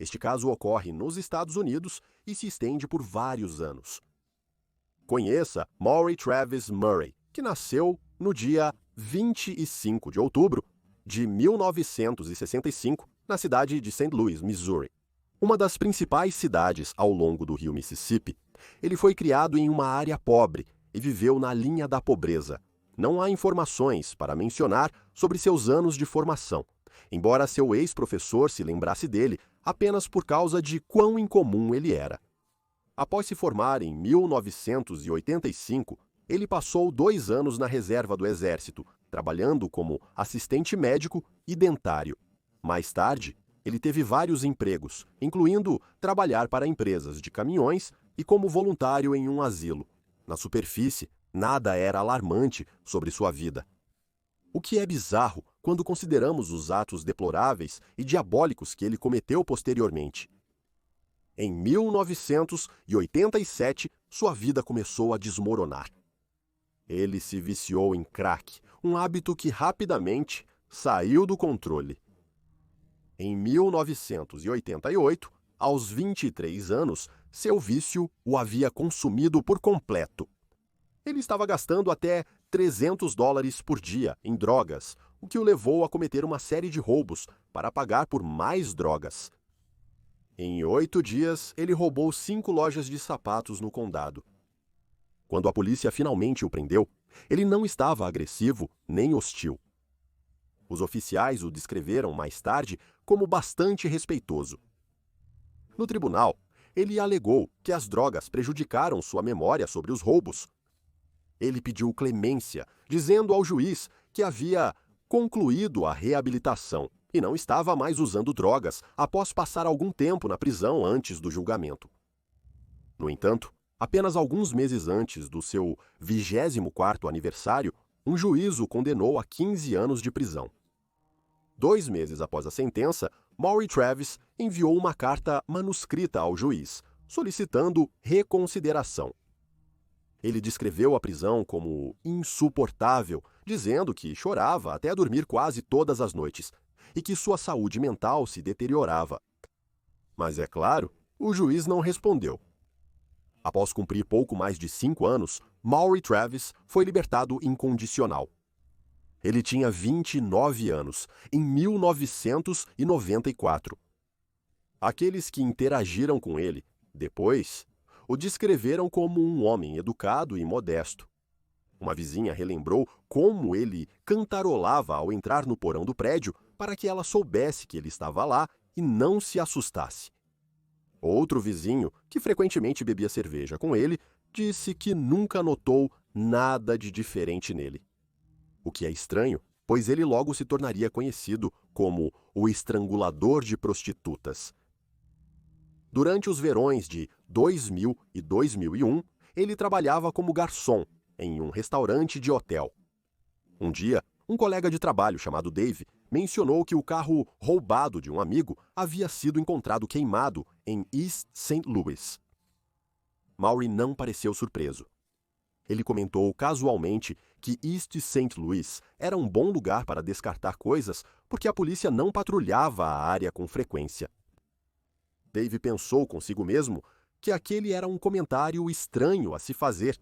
Este caso ocorre nos Estados Unidos e se estende por vários anos. Conheça Maury Travis Murray, que nasceu no dia 25 de outubro de 1965, na cidade de St. Louis, Missouri. Uma das principais cidades ao longo do rio Mississippi, ele foi criado em uma área pobre e viveu na linha da pobreza. Não há informações para mencionar sobre seus anos de formação, embora seu ex-professor se lembrasse dele apenas por causa de quão incomum ele era. Após se formar em 1985, ele passou 2 anos na reserva do Exército, trabalhando como assistente médico e dentário. Mais tarde, ele teve vários empregos, incluindo trabalhar para empresas de caminhões e como voluntário em um asilo. Na superfície, nada era alarmante sobre sua vida. O que é bizarro quando consideramos os atos deploráveis e diabólicos que ele cometeu posteriormente. Em 1987, sua vida começou a desmoronar. Ele se viciou em crack, um hábito que rapidamente saiu do controle. Em 1988, aos 23 anos, seu vício o havia consumido por completo. Ele estava gastando até $300 por dia em drogas, o que o levou a cometer uma série de roubos para pagar por mais drogas. Em 8 dias, ele roubou 5 lojas de sapatos no condado. Quando a polícia finalmente o prendeu, ele não estava agressivo nem hostil. Os oficiais o descreveram mais tarde como bastante respeitoso. No tribunal, ele alegou que as drogas prejudicaram sua memória sobre os roubos. Ele pediu clemência, dizendo ao juiz que havia concluído a reabilitação e não estava mais usando drogas após passar algum tempo na prisão antes do julgamento. No entanto, apenas alguns meses antes do seu 24º aniversário, um juiz o condenou a 15 anos de prisão. 2 meses após a sentença, Maury Travis enviou uma carta manuscrita ao juiz, solicitando reconsideração. Ele descreveu a prisão como insuportável, dizendo que chorava até dormir quase todas as noites e que sua saúde mental se deteriorava. Mas, é claro, o juiz não respondeu. Após cumprir pouco mais de 5 anos, Maury Travis foi libertado incondicional. Ele tinha 29 anos, em 1994. Aqueles que interagiram com ele, depois, o descreveram como um homem educado e modesto. Uma vizinha relembrou como ele cantarolava ao entrar no porão do prédio para que ela soubesse que ele estava lá e não se assustasse. Outro vizinho, que frequentemente bebia cerveja com ele, disse que nunca notou nada de diferente nele. O que é estranho, pois ele logo se tornaria conhecido como o estrangulador de prostitutas. Durante os verões de 2000 e 2001, ele trabalhava como garçom em um restaurante de hotel. Um dia, um colega de trabalho chamado Dave mencionou que o carro roubado de um amigo havia sido encontrado queimado em East St. Louis. Maury não pareceu surpreso. Ele comentou casualmente que East St. Louis era um bom lugar para descartar coisas porque a polícia não patrulhava a área com frequência. Dave pensou consigo mesmo que aquele era um comentário estranho a se fazer.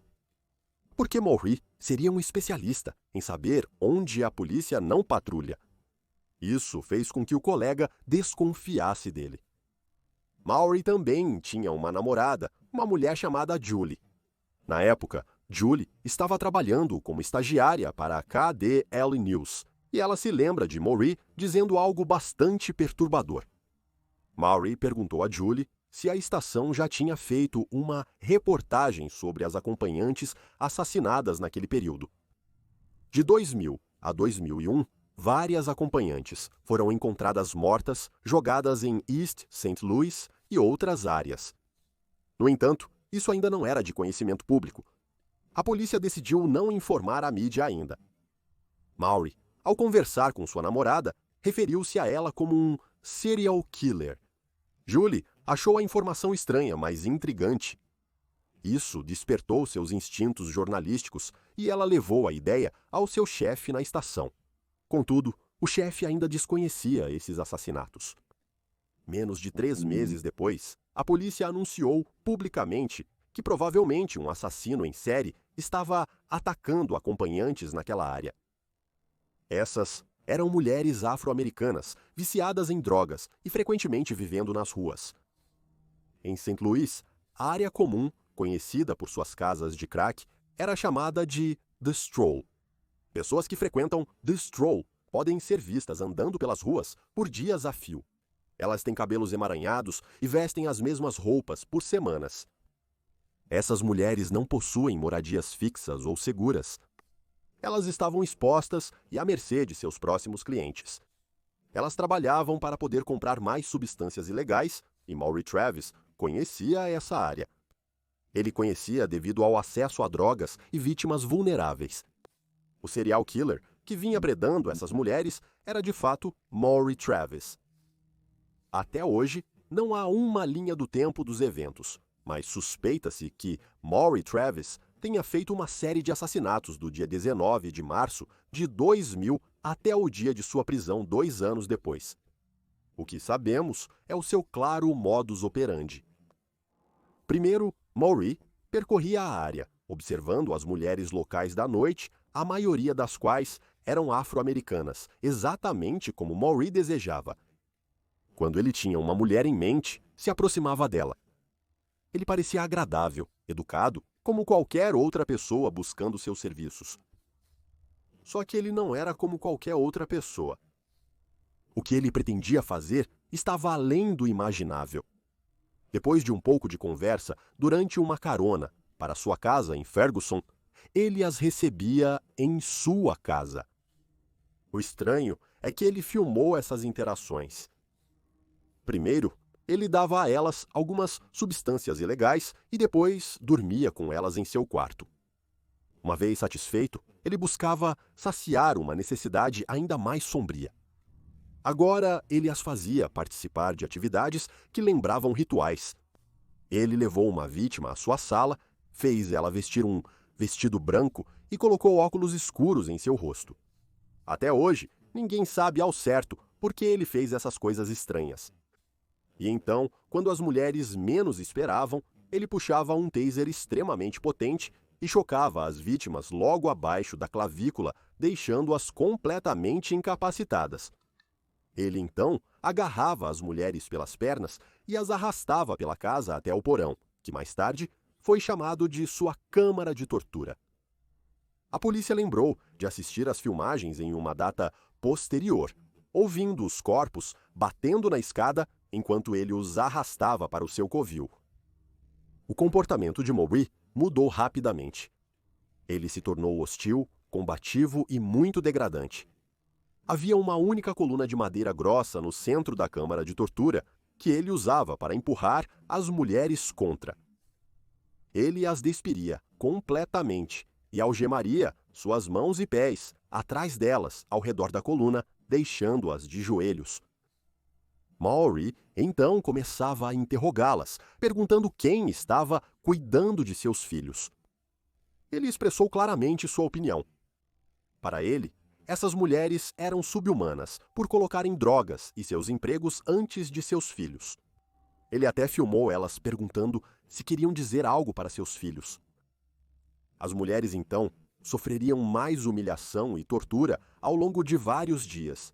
Porque Maury seria um especialista em saber onde a polícia não patrulha. Isso fez com que o colega desconfiasse dele. Maury também tinha uma namorada, uma mulher chamada Julie. Na época, Julie estava trabalhando como estagiária para a KDL News, e ela se lembra de Maury dizendo algo bastante perturbador. Maury perguntou a Julie se a estação já tinha feito uma reportagem sobre as acompanhantes assassinadas naquele período. De 2000 a 2001, várias acompanhantes foram encontradas mortas, jogadas em East St. Louis e outras áreas. No entanto, isso ainda não era de conhecimento público. A polícia decidiu não informar a mídia ainda. Maury, ao conversar com sua namorada, referiu-se a ela como um serial killer. Julie achou a informação estranha, mas intrigante. Isso despertou seus instintos jornalísticos e ela levou a ideia ao seu chefe na estação. Contudo, o chefe ainda desconhecia esses assassinatos. Menos de 3 meses depois, a polícia anunciou publicamente que provavelmente um assassino em série estava atacando acompanhantes naquela área. Essas eram mulheres afro-americanas, viciadas em drogas e frequentemente vivendo nas ruas. Em St. Louis, a área comum, conhecida por suas casas de crack, era chamada de The Stroll. Pessoas que frequentam The Stroll podem ser vistas andando pelas ruas por dias a fio. Elas têm cabelos emaranhados e vestem as mesmas roupas por semanas. Essas mulheres não possuem moradias fixas ou seguras. Elas estavam expostas e à mercê de seus próximos clientes. Elas trabalhavam para poder comprar mais substâncias ilegais e Maury Travis conhecia essa área. Ele conhecia devido ao acesso a drogas e vítimas vulneráveis. O serial killer que vinha predando essas mulheres era de fato Maury Travis. Até hoje, não há uma linha do tempo dos eventos, mas suspeita-se que Maury Travis tenha feito uma série de assassinatos do dia 19 de março de 2000 até o dia de sua prisão 2 anos depois. O que sabemos é o seu claro modus operandi. Primeiro, Maury percorria a área, observando as mulheres locais da noite, a maioria das quais eram afro-americanas, exatamente como Maury desejava. Quando ele tinha uma mulher em mente, se aproximava dela. Ele parecia agradável, educado, como qualquer outra pessoa buscando seus serviços. Só que ele não era como qualquer outra pessoa. O que ele pretendia fazer estava além do imaginável. Depois de um pouco de conversa, durante uma carona para sua casa em Ferguson, ele as recebia em sua casa. O estranho é que ele filmou essas interações. Primeiro, ele dava a elas algumas substâncias ilegais e depois dormia com elas em seu quarto. Uma vez satisfeito, ele buscava saciar uma necessidade ainda mais sombria. Agora, ele as fazia participar de atividades que lembravam rituais. Ele levou uma vítima à sua sala, fez ela vestir um vestido branco e colocou óculos escuros em seu rosto. Até hoje, ninguém sabe ao certo por que ele fez essas coisas estranhas. E então, quando as mulheres menos esperavam, ele puxava um taser extremamente potente e chocava as vítimas logo abaixo da clavícula, deixando-as completamente incapacitadas. Ele então agarrava as mulheres pelas pernas e as arrastava pela casa até o porão, que mais tarde foi chamado de sua câmara de tortura. A polícia lembrou de assistir às filmagens em uma data posterior, ouvindo os corpos batendo na escada enquanto ele os arrastava para o seu covil. O comportamento de Maury mudou rapidamente. Ele se tornou hostil, combativo e muito degradante. Havia uma única coluna de madeira grossa no centro da câmara de tortura que ele usava para empurrar as mulheres contra. Ele as despiria completamente e algemaria suas mãos e pés atrás delas, ao redor da coluna, deixando-as de joelhos. Maury então começava a interrogá-las, perguntando quem estava cuidando de seus filhos. Ele expressou claramente sua opinião. Para ele, essas mulheres eram sub-humanas por colocarem drogas e seus empregos antes de seus filhos. Ele até filmou elas perguntando se queriam dizer algo para seus filhos. As mulheres, então, sofreriam mais humilhação e tortura ao longo de vários dias.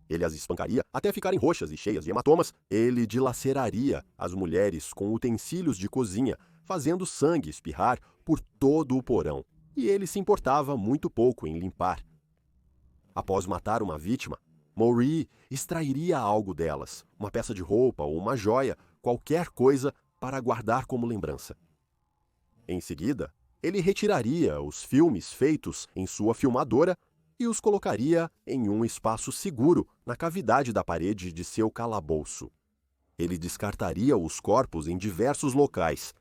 Ele as espancaria até ficarem roxas e cheias de hematomas. Ele dilaceraria as mulheres com utensílios de cozinha, fazendo sangue espirrar por todo o porão. E ele se importava muito pouco em limpar. Após matar uma vítima, Maury extrairia algo delas, uma peça de roupa ou uma joia, qualquer coisa para guardar como lembrança. Em seguida, ele retiraria os filmes feitos em sua filmadora e os colocaria em um espaço seguro na cavidade da parede de seu calabouço. Ele descartaria os corpos em diversos locais.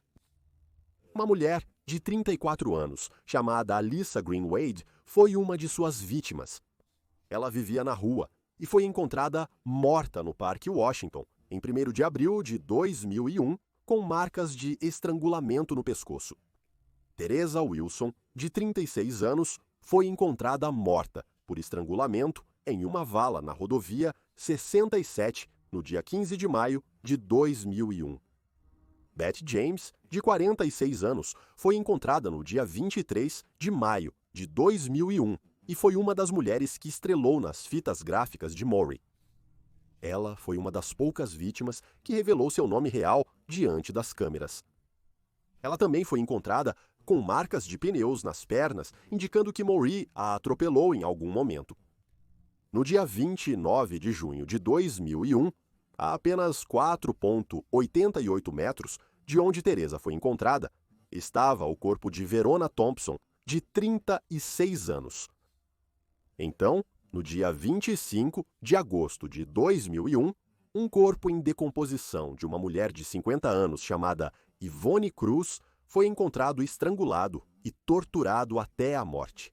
Uma mulher de 34 anos, chamada Alyssa Green Wade, foi uma de suas vítimas. Ela vivia na rua e foi encontrada morta no Parque Washington, em 1º de abril de 2001, com marcas de estrangulamento no pescoço. Teresa Wilson, de 36 anos, foi encontrada morta por estrangulamento em uma vala na rodovia 67 no dia 15 de maio de 2001. Beth James, de 46 anos, foi encontrada no dia 23 de maio de 2001 e foi uma das mulheres que estrelou nas fitas gráficas de Maury. Ela foi uma das poucas vítimas que revelou seu nome real diante das câmeras. Ela também foi encontrada com marcas de pneus nas pernas, indicando que Maury a atropelou em algum momento. No dia 29 de junho de 2001, a apenas 4,88 metros de onde Teresa foi encontrada, estava o corpo de Verona Thompson, de 36 anos. Então, no dia 25 de agosto de 2001, um corpo em decomposição de uma mulher de 50 anos chamada Yvonne Cruz foi encontrado estrangulado e torturado até a morte.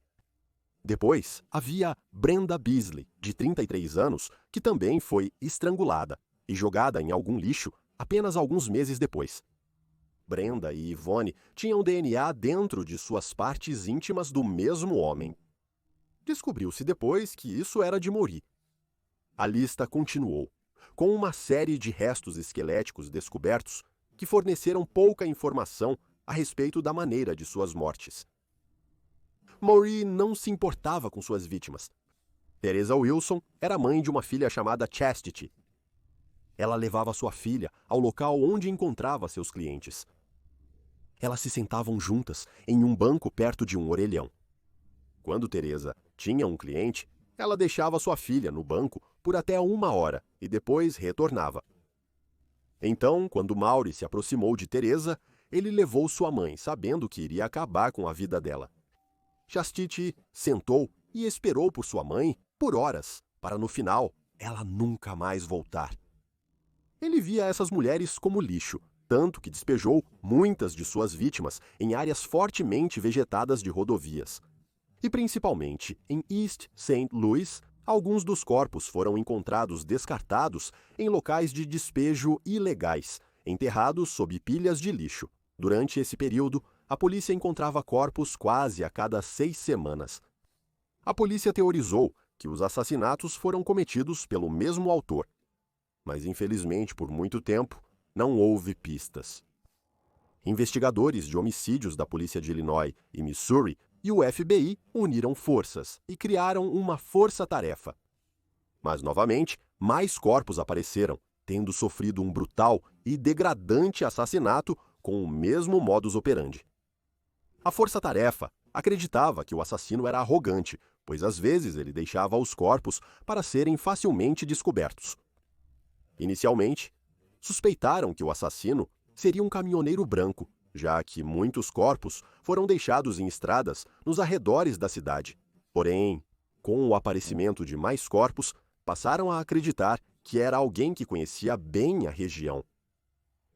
Depois, havia Brenda Beasley, de 33 anos, que também foi estrangulada e jogada em algum lixo apenas alguns meses depois. Brenda e Yvonne tinham DNA dentro de suas partes íntimas do mesmo homem. Descobriu-se depois que isso era de Maury. A lista continuou, com uma série de restos esqueléticos descobertos que forneceram pouca informação a respeito da maneira de suas mortes. Maury não se importava com suas vítimas. Teresa Wilson era mãe de uma filha chamada Chastity. Ela levava sua filha ao local onde encontrava seus clientes. Elas se sentavam juntas em um banco perto de um orelhão. Quando Teresa tinha um cliente, ela deixava sua filha no banco por até 1 hora e depois retornava. Então, quando Maury se aproximou de Teresa, ele levou sua mãe, sabendo que iria acabar com a vida dela. Chastity sentou e esperou por sua mãe por horas, para no final ela nunca mais voltar. Ele via essas mulheres como lixo, tanto que despejou muitas de suas vítimas em áreas fortemente vegetadas de rodovias. E principalmente em East St. Louis, alguns dos corpos foram encontrados descartados em locais de despejo ilegais, enterrados sob pilhas de lixo. Durante esse período, a polícia encontrava corpos quase a cada 6 semanas. A polícia teorizou que os assassinatos foram cometidos pelo mesmo autor. Mas, infelizmente, por muito tempo, não houve pistas. Investigadores de homicídios da polícia de Illinois e Missouri e o FBI uniram forças e criaram uma força-tarefa. Mas, novamente, mais corpos apareceram, tendo sofrido um brutal e degradante assassinato com o mesmo modus operandi. A força-tarefa acreditava que o assassino era arrogante, pois às vezes ele deixava os corpos para serem facilmente descobertos. Inicialmente, suspeitaram que o assassino seria um caminhoneiro branco, já que muitos corpos foram deixados em estradas nos arredores da cidade. Porém, com o aparecimento de mais corpos, passaram a acreditar que era alguém que conhecia bem a região.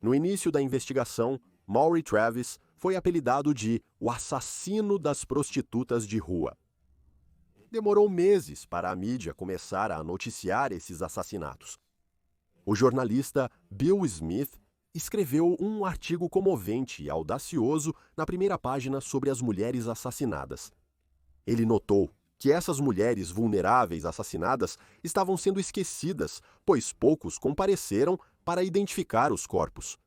No início da investigação, Maury Travis foi apelidado de o assassino das prostitutas de rua. Demorou meses para a mídia começar a noticiar esses assassinatos. O jornalista Bill Smith escreveu um artigo comovente e audacioso na primeira página sobre as mulheres assassinadas. Ele notou que essas mulheres vulneráveis assassinadas estavam sendo esquecidas, pois poucos compareceram para identificar os corpos.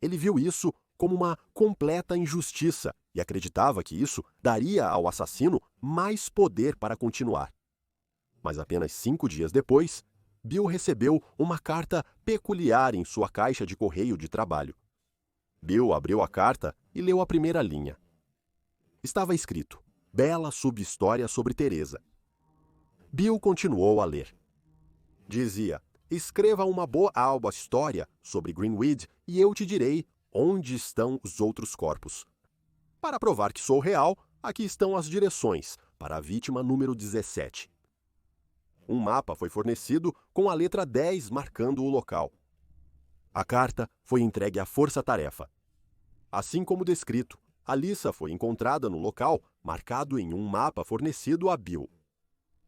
Ele viu isso como uma completa injustiça e acreditava que isso daria ao assassino mais poder para continuar. Mas apenas 5 dias depois, Bill recebeu uma carta peculiar em sua caixa de correio de trabalho. Bill abriu a carta e leu a primeira linha. Estava escrito: bela subhistória sobre Teresa. Bill continuou a ler. Dizia: escreva uma boa história sobre Greenweed e eu te direi onde estão os outros corpos. Para provar que sou real, aqui estão as direções para a vítima número 17. Um mapa foi fornecido com a letra 10 marcando o local. A carta foi entregue à força-tarefa. Assim como descrito, a Lisa foi encontrada no local, marcado em um mapa fornecido a Bill.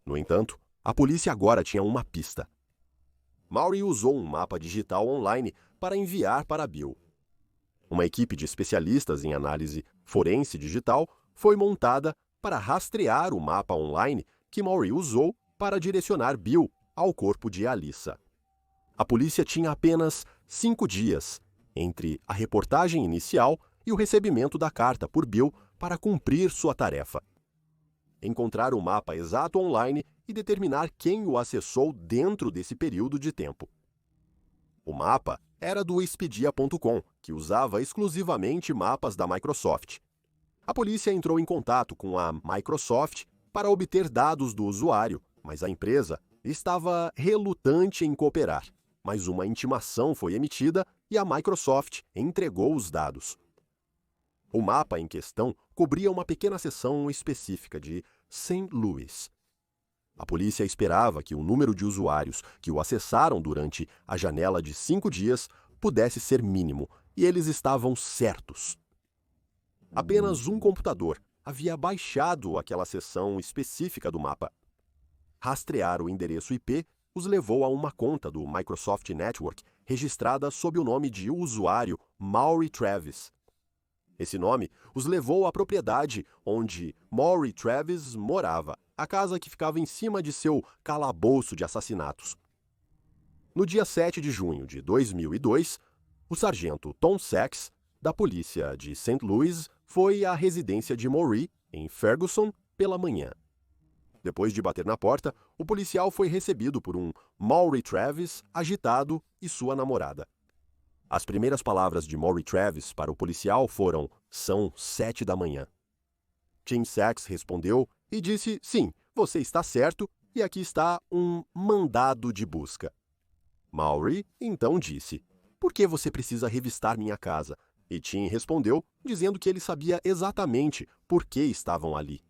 No entanto, a polícia agora tinha uma pista. Maury usou um mapa digital online para enviar para Bill. Uma equipe de especialistas em análise forense digital foi montada para rastrear o mapa online que Maury usou para direcionar Bill ao corpo de Alyssa. A polícia tinha apenas 5 dias entre a reportagem inicial e o recebimento da carta por Bill para cumprir sua tarefa: encontrar o mapa exato online e determinar quem o acessou dentro desse período de tempo. O mapa era do Expedia.com, que usava exclusivamente mapas da Microsoft. A polícia entrou em contato com a Microsoft para obter dados do usuário, mas a empresa estava relutante em cooperar. Mas uma intimação foi emitida e a Microsoft entregou os dados. O mapa em questão cobria uma pequena seção específica de St. Louis. A polícia esperava que o número de usuários que o acessaram durante a janela de 5 dias pudesse ser mínimo, e eles estavam certos. Apenas um computador havia baixado aquela seção específica do mapa. Rastrear o endereço IP os levou a uma conta do Microsoft Network registrada sob o nome de usuário Maury Travis. Esse nome os levou à propriedade onde Maury Travis morava, a casa que ficava em cima de seu calabouço de assassinatos. No dia 7 de junho de 2002, o sargento Tom Sachs, da polícia de St. Louis, foi à residência de Maury, em Ferguson, pela manhã. Depois de bater na porta, o policial foi recebido por um Maury Travis agitado e sua namorada. As primeiras palavras de Maury Travis para o policial foram: "São 7 da manhã". Tim Sachs respondeu e disse: "Sim, você está certo, e aqui está um mandado de busca". Maury então disse: "Por que você precisa revistar minha casa?" E Tim respondeu, dizendo que ele sabia exatamente por que estavam ali.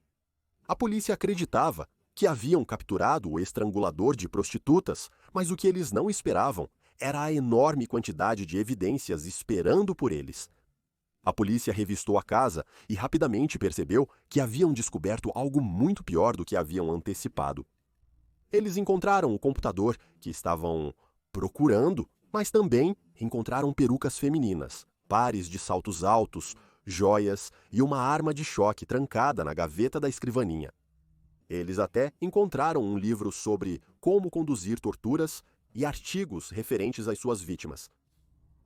A polícia acreditava que haviam capturado o estrangulador de prostitutas, mas o que eles não esperavam era a enorme quantidade de evidências esperando por eles. A polícia revistou a casa e rapidamente percebeu que haviam descoberto algo muito pior do que haviam antecipado. Eles encontraram o computador que estavam procurando, mas também encontraram perucas femininas, pares de saltos altos, joias e uma arma de choque trancada na gaveta da escrivaninha. Eles até encontraram um livro sobre como conduzir torturas e artigos referentes às suas vítimas.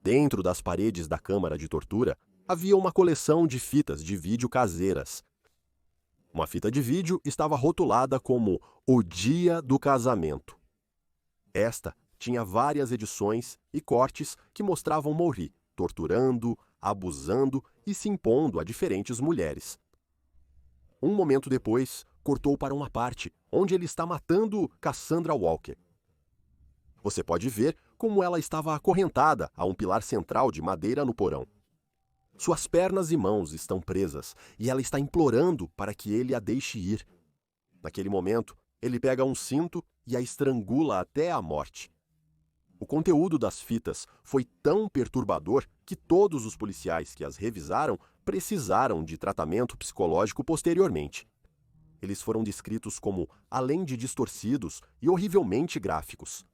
Dentro das paredes da câmara de tortura, havia uma coleção de fitas de vídeo caseiras. Uma fita de vídeo estava rotulada como O Dia do Casamento. Esta tinha várias edições e cortes que mostravam Maury torturando, abusando e se impondo a diferentes mulheres. Um momento depois, cortou para uma parte onde ele está matando Cassandra Walker. Você pode ver como ela estava acorrentada a um pilar central de madeira no porão. Suas pernas e mãos estão presas e ela está implorando para que ele a deixe ir. Naquele momento, ele pega um cinto e a estrangula até a morte. O conteúdo das fitas foi tão perturbador que todos os policiais que as revisaram precisaram de tratamento psicológico posteriormente. Eles foram descritos como, além de distorcidos e horrivelmente gráficos.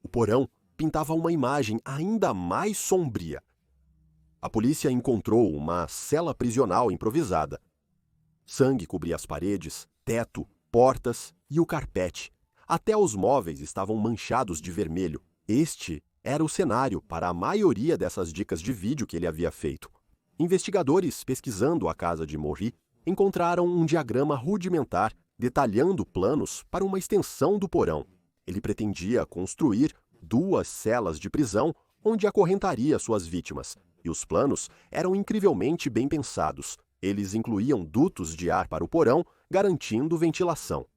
O porão pintava uma imagem ainda mais sombria. A polícia encontrou uma cela prisional improvisada. Sangue cobria as paredes, teto, portas e o carpete. Até os móveis estavam manchados de vermelho. Este era o cenário para a maioria dessas dicas de vídeo que ele havia feito. Investigadores pesquisando a casa de Maury encontraram um diagrama rudimentar detalhando planos para uma extensão do porão. Ele pretendia construir 2 celas de prisão onde acorrentaria suas vítimas, e os planos eram incrivelmente bem pensados. Eles incluíam dutos de ar para o porão, garantindo ventilação.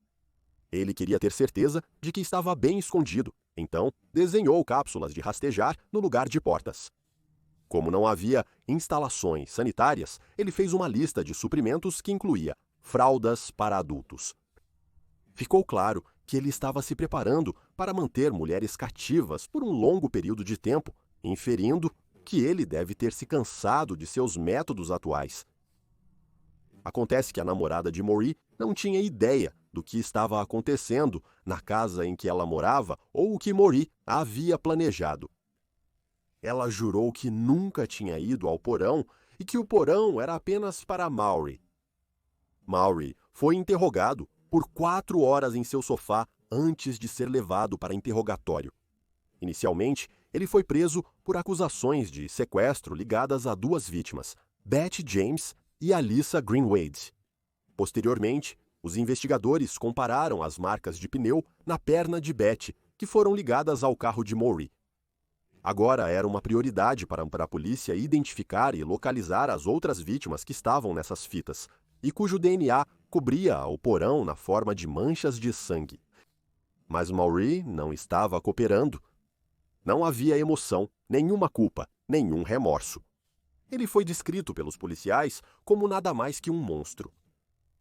Ele queria ter certeza de que estava bem escondido, então desenhou cápsulas de rastejar no lugar de portas. Como não havia instalações sanitárias, ele fez uma lista de suprimentos que incluía fraldas para adultos. Ficou claro que ele estava se preparando para manter mulheres cativas por um longo período de tempo, inferindo que ele deve ter se cansado de seus métodos atuais. Acontece que a namorada de Maury não tinha ideia do que estava acontecendo na casa em que ela morava ou o que Maury havia planejado. Ela jurou que nunca tinha ido ao porão e que o porão era apenas para Maury. Maury foi interrogado por 4 horas em seu sofá antes de ser levado para interrogatório. Inicialmente, ele foi preso por acusações de sequestro ligadas a duas vítimas, Beth James e Alyssa Greenwade. Posteriormente, os investigadores compararam as marcas de pneu na perna de Beth, que foram ligadas ao carro de Maury. Agora era uma prioridade para a polícia identificar e localizar as outras vítimas que estavam nessas fitas, e cujo DNA cobria o porão na forma de manchas de sangue. Mas Maury não estava cooperando. Não havia emoção, nenhuma culpa, nenhum remorso. Ele foi descrito pelos policiais como nada mais que um monstro.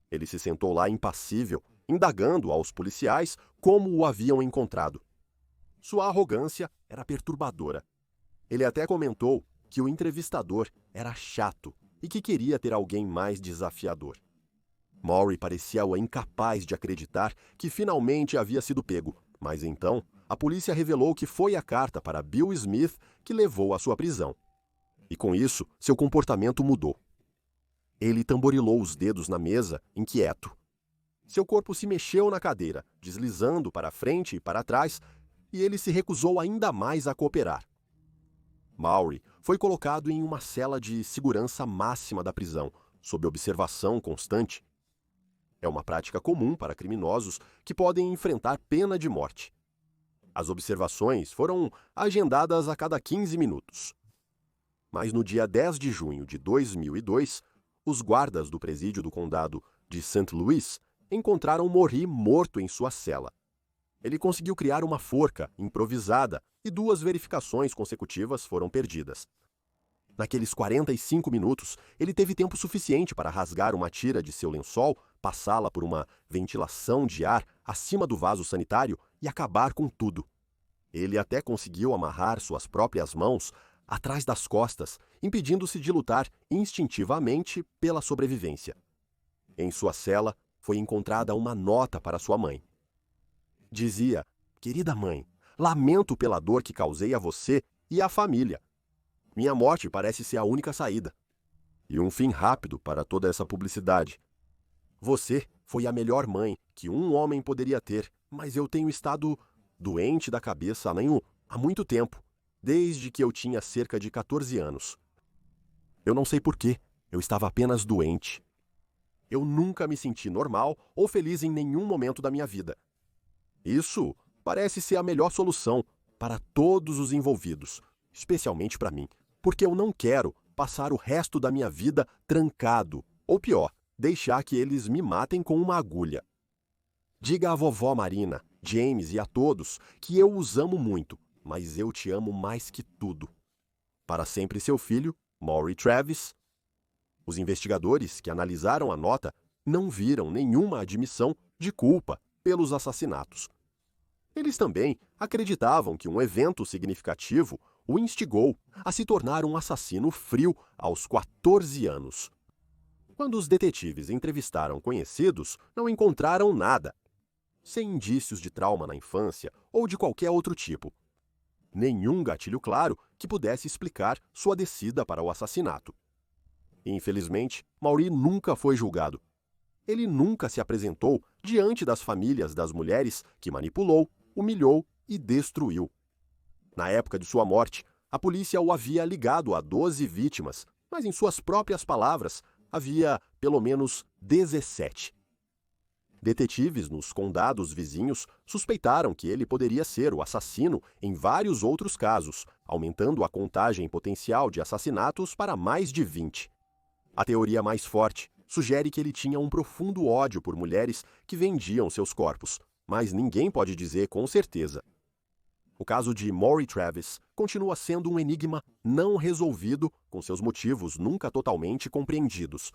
Ele se sentou lá impassível, indagando aos policiais como o haviam encontrado. Sua arrogância era perturbadora. Ele até comentou que o entrevistador era chato e que queria ter alguém mais desafiador. Maury parecia incapaz de acreditar que finalmente havia sido pego, mas então a polícia revelou que foi a carta para Bill Smith que levou à sua prisão. E com isso, seu comportamento mudou. Ele tamborilou os dedos na mesa, inquieto. Seu corpo se mexeu na cadeira, deslizando para frente e para trás, e ele se recusou ainda mais a cooperar. Maury foi colocado em uma cela de segurança máxima da prisão, sob observação constante. É uma prática comum para criminosos que podem enfrentar pena de morte. As observações foram agendadas a cada 15 minutos. Mas no dia 10 de junho de 2002, os guardas do presídio do condado de St. Louis encontraram Maury morto em sua cela. Ele conseguiu criar uma forca improvisada e 2 verificações consecutivas foram perdidas. Naqueles 45 minutos, ele teve tempo suficiente para rasgar uma tira de seu lençol, passá-la por uma ventilação de ar acima do vaso sanitário e acabar com tudo. Ele até conseguiu amarrar suas próprias mãos atrás das costas, impedindo-se de lutar instintivamente pela sobrevivência. Em sua cela, foi encontrada uma nota para sua mãe. Dizia: "Querida mãe, lamento pela dor que causei a você e à família. Minha morte parece ser a única saída." E um fim rápido para toda essa publicidade. "Você foi a melhor mãe que um homem poderia ter, mas eu tenho estado doente da cabeça há muito tempo, desde que eu tinha cerca de 14 anos. Eu não sei porquê, eu estava apenas doente. Eu nunca me senti normal ou feliz em nenhum momento da minha vida. Isso parece ser a melhor solução para todos os envolvidos, especialmente para mim, porque eu não quero passar o resto da minha vida trancado, ou pior, deixar que eles me matem com uma agulha. Diga à vovó Marina, James e a todos que eu os amo muito, mas eu te amo mais que tudo. Para sempre seu filho, Maury Travis." Os investigadores que analisaram a nota não viram nenhuma admissão de culpa pelos assassinatos. Eles também acreditavam que um evento significativo o instigou a se tornar um assassino frio aos 14 anos. Quando os detetives entrevistaram conhecidos, não encontraram nada, sem indícios de trauma na infância ou de qualquer outro tipo. Nenhum gatilho claro que pudesse explicar sua descida para o assassinato. Infelizmente, Maury nunca foi julgado. Ele nunca se apresentou diante das famílias das mulheres que manipulou, humilhou e destruiu. Na época de sua morte, a polícia o havia ligado a 12 vítimas, mas em suas próprias palavras, havia pelo menos 17. Detetives nos condados vizinhos suspeitaram que ele poderia ser o assassino em vários outros casos, aumentando a contagem potencial de assassinatos para mais de 20. A teoria mais forte sugere que ele tinha um profundo ódio por mulheres que vendiam seus corpos, mas ninguém pode dizer com certeza. O caso de Maury Travis continua sendo um enigma não resolvido, com seus motivos nunca totalmente compreendidos.